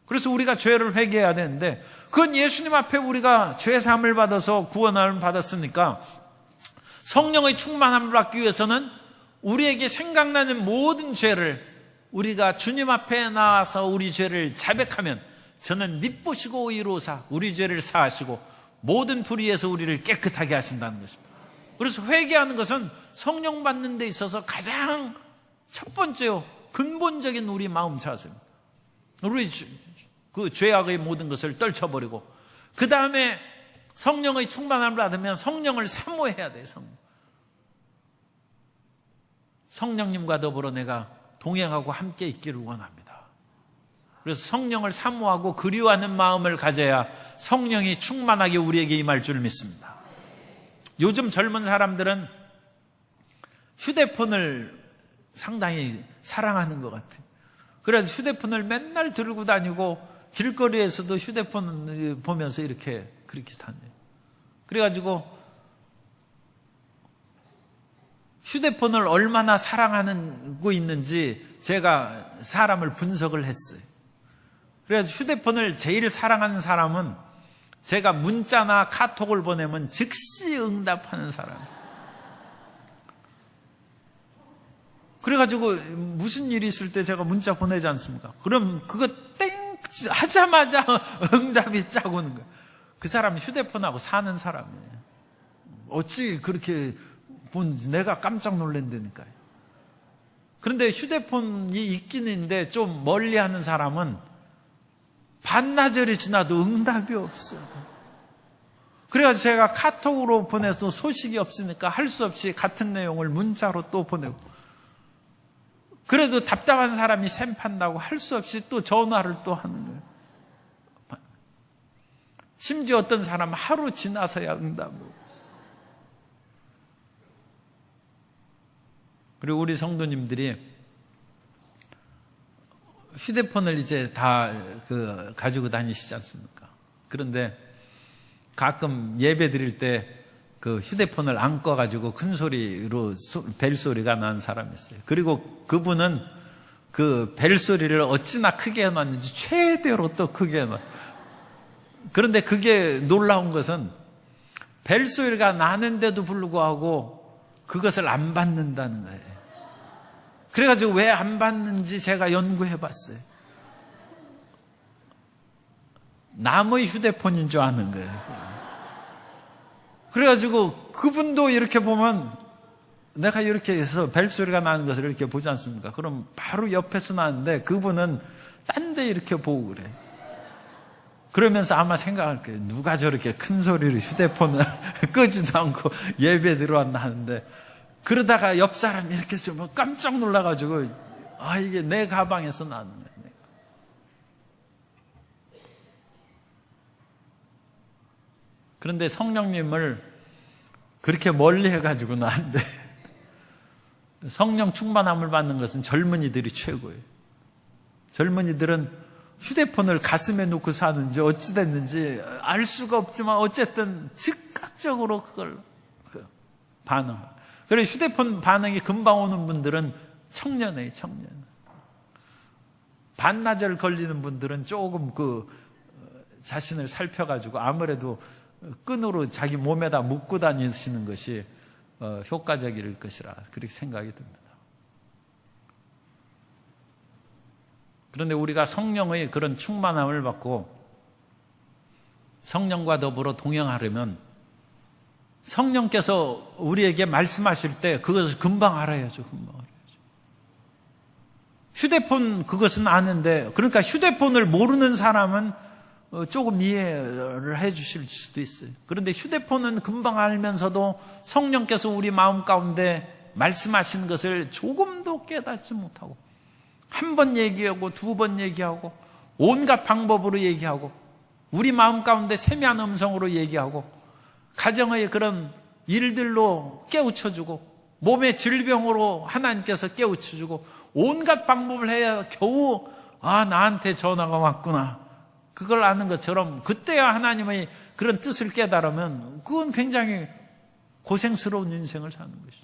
그래서 우리가 죄를 회개해야 되는데 그건 예수님 앞에 우리가 죄사함을 받아서 구원함을 받았으니까 성령의 충만함을 받기 위해서는 우리에게 생각나는 모든 죄를 우리가 주님 앞에 나와서 우리 죄를 자백하면 저는 밉보시고 의로우사 우리 죄를 사하시고 모든 불의에서 우리를 깨끗하게 하신다는 것입니다. 그래서 회개하는 것은 성령 받는 데 있어서 가장 첫 번째요 근본적인 우리 마음 자세입니다. 우리 그 죄악의 모든 것을 떨쳐버리고 그 다음에 성령의 충만함을 받으면 성령을 사모해야 돼요. 성령님과 더불어 내가 동행하고 함께 있기를 원합니다. 그래서 성령을 사모하고 그리워하는 마음을 가져야 성령이 충만하게 우리에게 임할 줄 믿습니다. 요즘 젊은 사람들은 휴대폰을 상당히 사랑하는 것 같아요. 그래서 휴대폰을 맨날 들고 다니고 길거리에서도 휴대폰 보면서 그렇게 다녀요. 그래가지고 휴대폰을 얼마나 사랑하고 있는지 제가 사람을 분석을 했어요. 그래서 휴대폰을 제일 사랑하는 사람은 제가 문자나 카톡을 보내면 즉시 응답하는 사람. 그래가지고 무슨 일이 있을 때 제가 문자 보내지 않습니까? 그럼 그거 땡 하자마자 응답이 쫙 오는 거예요. 그 사람은 휴대폰하고 사는 사람이에요. 어찌 그렇게 내가 깜짝 놀란다니까요. 그런데 휴대폰이 있긴 있는데 좀 멀리하는 사람은 반나절이 지나도 응답이 없어요. 그래서 제가 카톡으로 보내서 소식이 없으니까 할 수 없이 같은 내용을 문자로 또 보내고, 그래도 답답한 사람이 샘 판다고 할 수 없이 또 전화를 또 하는 거예요. 심지어 어떤 사람은 하루 지나서야 응답을. 그리고 우리 성도님들이 휴대폰을 이제 다 가지고 다니시지 않습니까? 그런데 가끔 예배 드릴 때 그 휴대폰을 안 꺼가지고 큰 소리로 벨소리가 나는 사람이 있어요. 그리고 그분은 그 벨소리를 어찌나 크게 해놨는지 최대로 또 크게 해놨어요. 그런데 그게 놀라운 것은 벨소리가 나는데도 불구하고 그것을 안 받는다는 거예요. 그래가지고 왜 안 받는지 제가 연구해봤어요. 남의 휴대폰인 줄 아는 거예요. 그래가지고 그분도 이렇게 보면 내가 이렇게 해서 벨소리가 나는 것을 이렇게 보지 않습니까? 그럼 바로 옆에서 나는데 그분은 딴 데 이렇게 보고 그래. 그러면서 아마 생각할 거예요. 누가 저렇게 큰 소리로 휴대폰을 끄지도 않고 예배 들어왔나 하는데, 그러다가 옆 사람이 이렇게 좀 깜짝 놀라가지고 이게 내 가방에서 나는 거예요. 그런데 성령님을 그렇게 멀리 해가지고는 안 돼. 성령 충만함을 받는 것은 젊은이들이 최고예요. 젊은이들은 휴대폰을 가슴에 놓고 사는지 어찌 됐는지 알 수가 없지만 어쨌든 즉각적으로 그걸 반응하고. 그래 휴대폰 반응이 금방 오는 분들은 청년이에요, 청년. 반나절 걸리는 분들은 조금 자신을 살펴가지고 아무래도 끈으로 자기 몸에다 묶고 다니시는 것이 효과적일 것이라 그렇게 생각이 듭니다. 그런데 우리가 성령의 그런 충만함을 받고 성령과 더불어 동행하려면 성령께서 우리에게 말씀하실 때 그것을 금방 알아야죠. 금방 알아야죠. 휴대폰 그것은 아는데, 그러니까 휴대폰을 모르는 사람은 조금 이해를 해 주실 수도 있어요. 그런데 휴대폰은 금방 알면서도 성령께서 우리 마음 가운데 말씀하신 것을 조금도 깨닫지 못하고 한 번 얘기하고 두 번 얘기하고 온갖 방법으로 얘기하고 우리 마음 가운데 세미한 음성으로 얘기하고 가정의 그런 일들로 깨우쳐주고 몸의 질병으로 하나님께서 깨우쳐주고 온갖 방법을 해야 겨우 나한테 전화가 왔구나 그걸 아는 것처럼, 그때야 하나님의 그런 뜻을 깨달으면 그건 굉장히 고생스러운 인생을 사는 것이죠.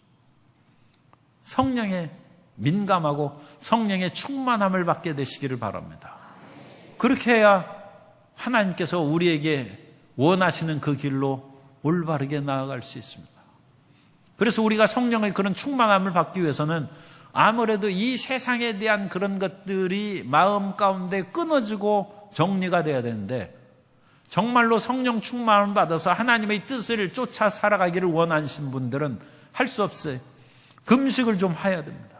성령에 민감하고 성령의 충만함을 받게 되시기를 바랍니다. 그렇게 해야 하나님께서 우리에게 원하시는 그 길로 올바르게 나아갈 수 있습니다. 그래서 우리가 성령의 그런 충만함을 받기 위해서는 아무래도 이 세상에 대한 그런 것들이 마음 가운데 끊어지고 정리가 돼야 되는데, 정말로 성령 충만을 받아서 하나님의 뜻을 쫓아 살아가기를 원하시는 분들은 할 수 없어요. 금식을 좀 해야 됩니다.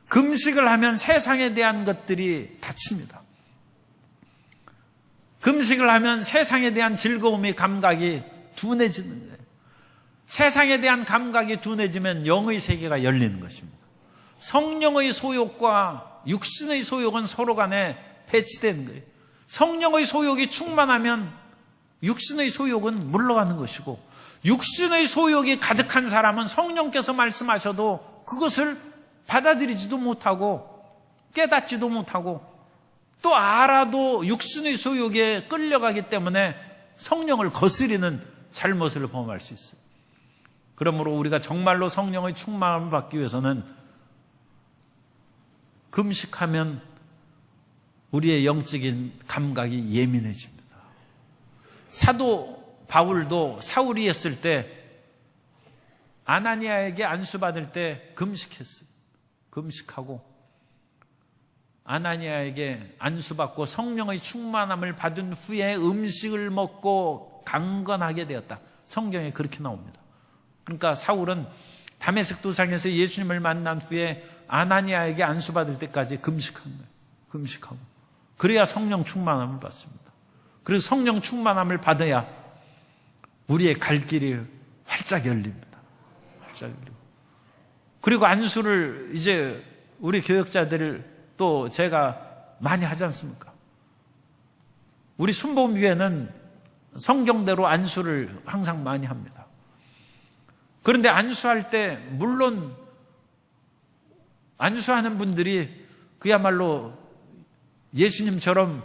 금식을 하면 세상에 대한 것들이 닫힙니다. 금식을 하면 세상에 대한 즐거움의 감각이 둔해지는 거예요. 세상에 대한 감각이 둔해지면 영의 세계가 열리는 것입니다. 성령의 소욕과 육신의 소욕은 서로 간에 배치되는 거예요. 성령의 소욕이 충만하면 육신의 소욕은 물러가는 것이고, 육신의 소욕이 가득한 사람은 성령께서 말씀하셔도 그것을 받아들이지도 못하고 깨닫지도 못하고 또 알아도 육신의 소욕에 끌려가기 때문에 성령을 거스리는 잘못을 범할 수 있어요. 그러므로 우리가 정말로 성령의 충만함을 받기 위해서는 금식하면 우리의 영적인 감각이 예민해집니다. 사도 바울도 사울이 했을 때 아나니아에게 안수받을 때 금식했어요. 금식하고 아나니아에게 안수받고 성령의 충만함을 받은 후에 음식을 먹고 강건하게 되었다. 성경에 그렇게 나옵니다. 그러니까 사울은 다메섹 도상에서 예수님을 만난 후에 아나니아에게 안수받을 때까지 금식한 거예요. 금식하고. 그래야 성령 충만함을 받습니다. 그래서 성령 충만함을 받아야 우리의 갈 길이 활짝 열립니다. 활짝 열리고. 그리고 안수를 이제 우리 교역자들 또 제가 많이 하지 않습니까? 우리 순복음교회는 성경대로 안수를 항상 많이 합니다. 그런데 안수할 때 물론 안수하는 분들이 그야말로 예수님처럼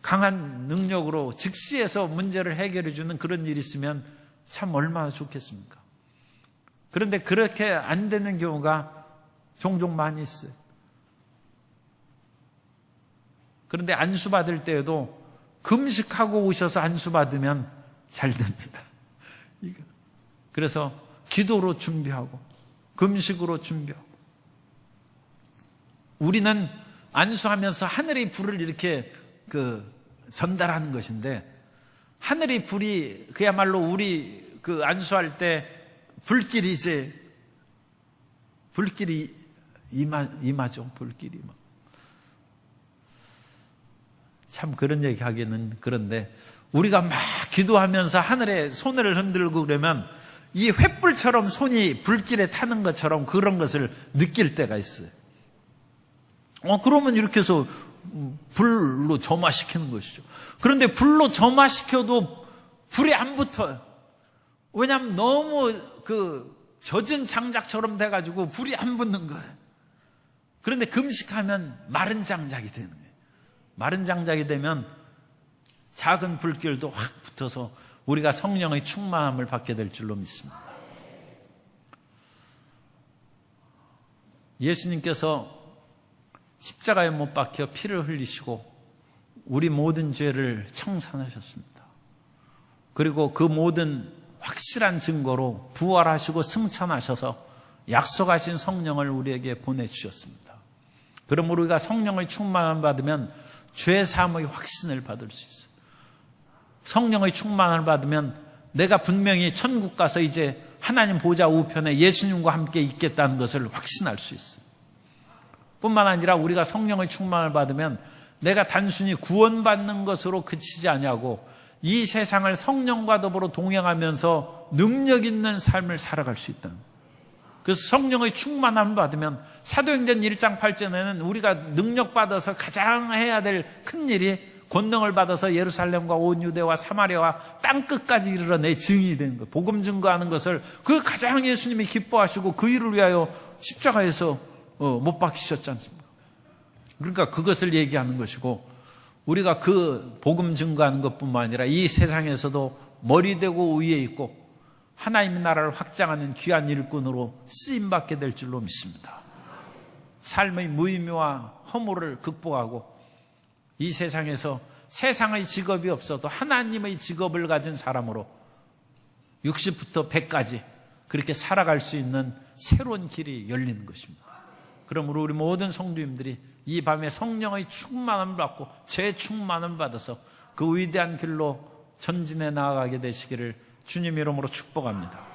강한 능력으로 즉시해서 문제를 해결해 주는 그런 일이 있으면 참 얼마나 좋겠습니까? 그런데 그렇게 안 되는 경우가 종종 많이 있어요. 그런데 안수 받을 때에도 금식하고 오셔서 안수 받으면 잘 됩니다. 그래서 기도로 준비하고 금식으로 준비하고, 우리는 안수하면서 하늘의 불을 이렇게 전달하는 것인데, 하늘의 불이 그야말로 우리 안수할 때 불길이 임하죠. 불길이 막. 참 그런 얘기 하기는 그런데, 우리가 막 기도하면서 하늘에 손을 흔들고 그러면 이 횃불처럼 손이 불길에 타는 것처럼 그런 것을 느낄 때가 있어요. 그러면 이렇게 해서 불로 점화시키는 것이죠. 그런데 불로 점화시켜도 불이 안 붙어요. 왜냐하면 너무 젖은 장작처럼 돼가지고 불이 안 붙는 거예요. 그런데 금식하면 마른 장작이 되는 거예요. 마른 장작이 되면 작은 불길도 확 붙어서 우리가 성령의 충만함을 받게 될 줄로 믿습니다. 예수님께서 십자가에 못 박혀 피를 흘리시고 우리 모든 죄를 청산하셨습니다. 그리고 그 모든 확실한 증거로 부활하시고 승천하셔서 약속하신 성령을 우리에게 보내주셨습니다. 그러므로 우리가 성령의 충만함을 받으면 죄사함의 확신을 받을 수 있어요. 성령의 충만함을 받으면 내가 분명히 천국 가서 이제 하나님 보좌 우편에 예수님과 함께 있겠다는 것을 확신할 수 있어요. 뿐만 아니라 우리가 성령의 충만을 받으면 내가 단순히 구원받는 것으로 그치지 아니하고 이 세상을 성령과 더불어 동행하면서 능력 있는 삶을 살아갈 수 있다는 거예요. 그래서 성령의 충만함을 받으면 사도행전 1장 8절에는 우리가 능력받아서 가장 해야 될 큰 일이 권능을 받아서 예루살렘과 온 유대와 사마리아와 땅끝까지 이르러 내 증인이 되는 거예요. 복음 증거하는 것을 그 가장 예수님이 기뻐하시고 그 일을 위하여 십자가에서 못 박히셨지 않습니까? 그러니까 그것을 얘기하는 것이고, 우리가 그 복음 증거하는 것뿐만 아니라 이 세상에서도 머리 되고 위에 있고 하나님의 나라를 확장하는 귀한 일꾼으로 쓰임받게 될 줄로 믿습니다. 삶의 무의미와 허물을 극복하고 이 세상에서 세상의 직업이 없어도 하나님의 직업을 가진 사람으로 60부터 100까지 그렇게 살아갈 수 있는 새로운 길이 열리는 것입니다. 그러므로 우리 모든 성도님들이 이 밤에 성령의 충만함을 받고 죄 충만함을 받아서 그 위대한 길로 전진해 나아가게 되시기를 주님 이름으로 축복합니다.